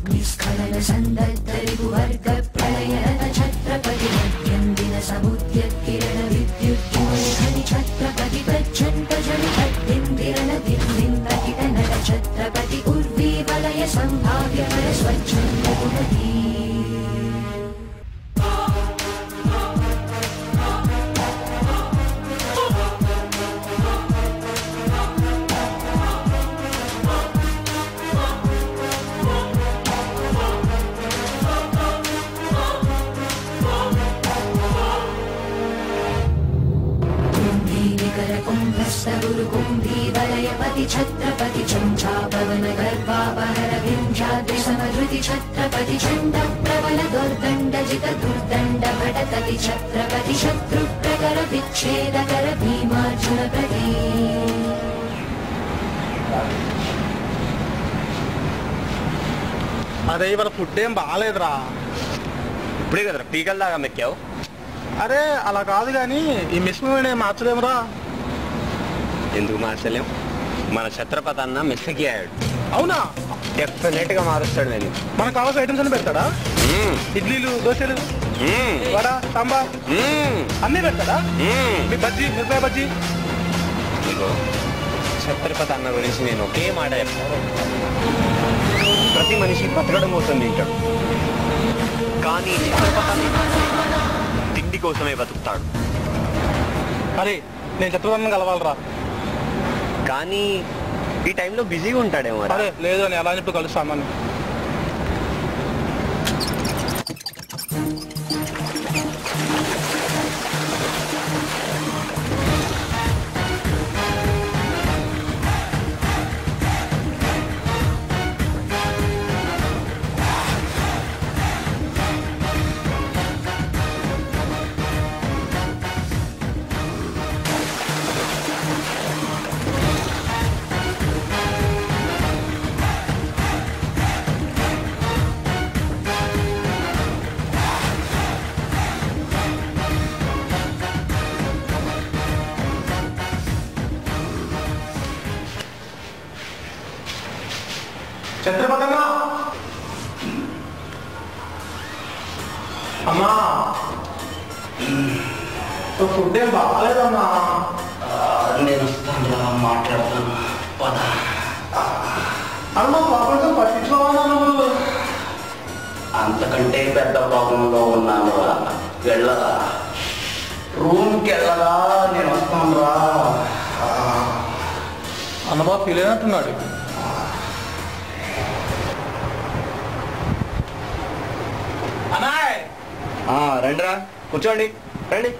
निस्खलन सन्दत्तरिपुवर्ग प्रलयन छत्रपति मध्यन्दिन समुद्य किरण विद्युज्ज्वलधनि छत्रपति प्रच्छन्न जनितद्दिन्दिरन दिन्दिन्दकिटनल छत्रपति उर्वी वलय सम्भाव्य पर स्वच्छन्द गुणधी गुरुकुम्भीवलयपति छत्रपति चञ्चापवन गर्भापहर विन्ध्याद्रि समधृति छत्रपति चण्ड प्रबल दुर्दण्डजित दुर्दण्ड भटतति छत्रपति शत्रुप्रकर विच्छेदकर भीमार्जुन प्रती అరే ఇవాళ ఫుడ్ ఏం బాగాలేదురా. ఇప్పుడే కదరా పీకల్ దాకా మెక్కావు. అరే అలా కాదు కానీ ఈ మిస్ ఏం మార్చలేమురా. ఎందుకు మార్చలేం? మన ఛత్రపతి అన్న మిస్కి అయ్యాడు. అవునా? డెఫినెట్ గా మారుస్తాడు. నేను మనకు కావాల్సిన ఐటమ్స్ అన్ని పెడతాడా? ఇడ్లీలు దోశలు వడ సాంబార్ అన్నీ పెడతాడా? మీ బజ్జీ మిరపకాయ బజ్జీ. ఛత్రపతి అన్న గురించి నేను ఒకే మాట చెప్తాను. ప్రతి మనిషి బతకడం కోసం తింటాడు, కానీ ఛత్రపతి అన్న తిండి కోసమే బతుకుతాడు. అరే నేను ఛత్రపతి కలవాలరా. కానీ ఈ టైంలో బిజీగా ఉంటాడేమో. అరే లేదు అని ఎలా చెప్పి కలుస్తామని. ఛత్రపతి అన్నా, అమ్మా ఫుడ్ ఏం బాగాలేదమ్మా. నేను మాట్లాడతాను పద. అమ్మ పాపంతో పట్టించుకోవాలా నువ్వు? అంతకంటే పెద్ద ప్రాబ్లంలో ఉన్నాను రా. వెళ్ళరా, రూమ్కి వెళ్ళరా, నేను వస్తాను రా. అన్నబా ఫీల్ అయినట్టున్నాడు. రండిరా, కూర్చోండి, రండి.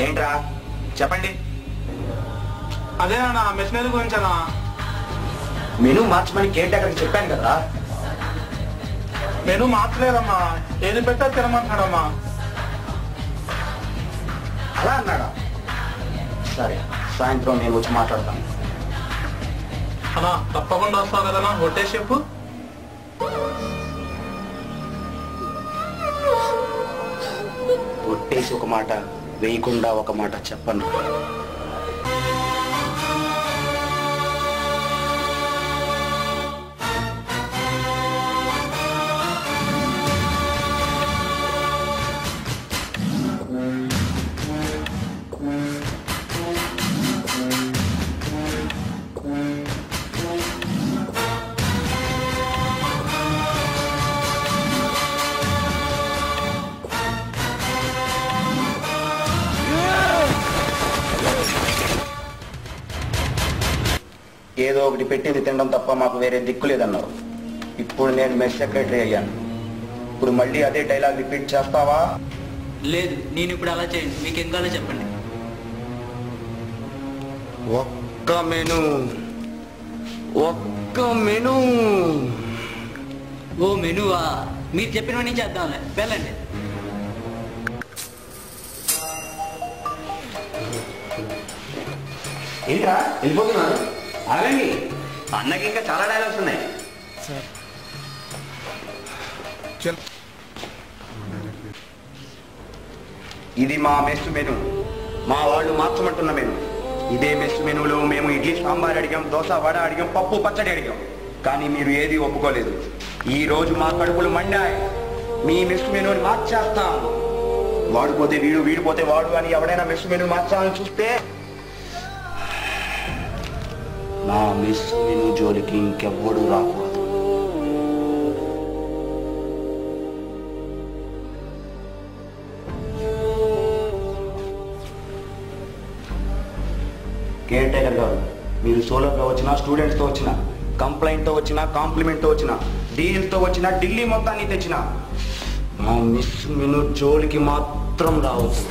ఏంట్రా చెప్పండి. అదేనా మెషినరీ గురించేనా? మెనూ మార్చమని కేర్ టేకర్కి చెప్పాను కదా. మెనూ మార్చలేదమ్మా, ఏది పెట్టా తినమంటున్నాడమ్మా. అలా అన్నాడా? సరే, సాయంత్రం నేను వచ్చి మాట్లాడతాను. అన్నా తప్పకుండా వస్తావు కదన్నా, ఒట్టేసి చెప్పు. ఒట్టేసి ఒక మాట, వేయకుండా ఒక మాట చెప్పను. ఏదో ఒకటి పెట్టింది తినడం తప్ప మాకు వేరే దిక్కు లేదన్నారు. ఇప్పుడు నేను మెస్ సెక్రటరీ అయ్యాను. ఇప్పుడు మళ్ళీ అదే డైలాగ్ రిపీట్ చేస్తావా? లేదు, నేను ఇప్పుడు అలా చేయండి. మీకు ఏం కావాలో చెప్పండి. ఒక్క మెనూ, ఒక్క మెనూ. ఓ మెనువా? మీరు చెప్పినవన్నీ చేద్దాంలే, వెళ్ళండి. ఏంట్రా వెళ్ళిపోతున్నారు? ఆగండి, అన్నకి ఇంకా చాలా డైలాగ్స్ ఉన్నాయి. ఇది మా మెస్ మెను, మా వాళ్ళు మార్చమంటున్న మెను. ఇదే మెస్ మెనూలో మేము ఇడ్లీ సాంబార్ అడిగాం, దోశ వడ అడిగాం, పప్పు పచ్చడి అడిగాం. కానీ మీరు ఏది ఒప్పుకోలేదు. ఈ రోజు మా కడుపులు మండాయి. మీ మెస్ మెనూని మార్చేస్తాం. వాడు పోతే వీడు, వీడు పోతే వాడు అని ఎవడైనా మెస్ మెనూ మార్చాలని చూస్తే నా మెస్ మెనూ జోలికి ఇంకెవ్వడు రాకూడదు. కేర్ టేకర్ గారు, మీరు సోలోగా వచ్చినా, స్టూడెంట్స్తో వచ్చినా, కంప్లైంట్తో వచ్చినా, కాంప్లిమెంట్తో వచ్చినా, డీల్స్తో వచ్చినా, ఢిల్లీ మొత్తాన్ని తెచ్చినా మా మిస్ మెనూ జోలికి మాత్రం రావచ్చు.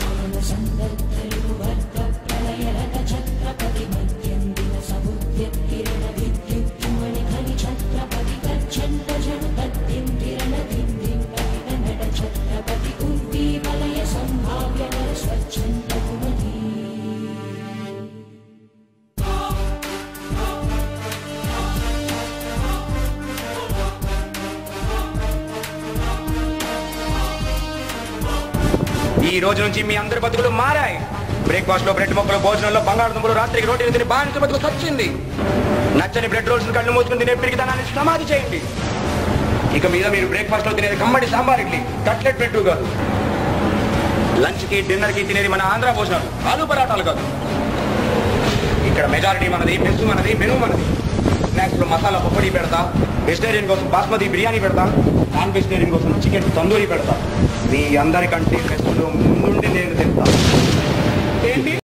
ఈ రోజు నుంచి మీ అందరి బతుకులు మారాయి. బ్రేక్ఫాస్ట్ లో బ్రెడ్ ముక్కలు, భోజనంలో బంగాళదుంపలు, రాత్రికి రోటీలు తిని బానిస బతుకు సచ్చింది. నచ్చని బ్రెడ్ రోల్స్ కళ్ళు మూసుకుని తినే పిరికితనాన్ని సమాధి చేయండి. ఇక మీద మీరు బ్రేక్ఫాస్ట్ లో తినేది కమ్మడి సాంబార్ ఇడ్లీ, కట్లెట్ బ్రెడ్ కాదు. లంచ్ కి డిన్నర్ కి తినేది మన ఆంధ్ర భోజనాలు, ఆలు పరాటాలు కాదు. ఇక్కడ మెజారిటీ మనది, మెస్ మనది, మెనూ మనది. స్నాక్స్ లో మసాలా పకోడీ పెడతా, వెజిటేరియన్ కోసం బాస్మతి బిర్యానీ పెడతా, నాన్ వెజిటేరియన్ కోసం చికెన్ తందూరి పెడతా. మీ అందరికంటే మెస్సులో ముందుండి నేను తింటా. ఏంటి?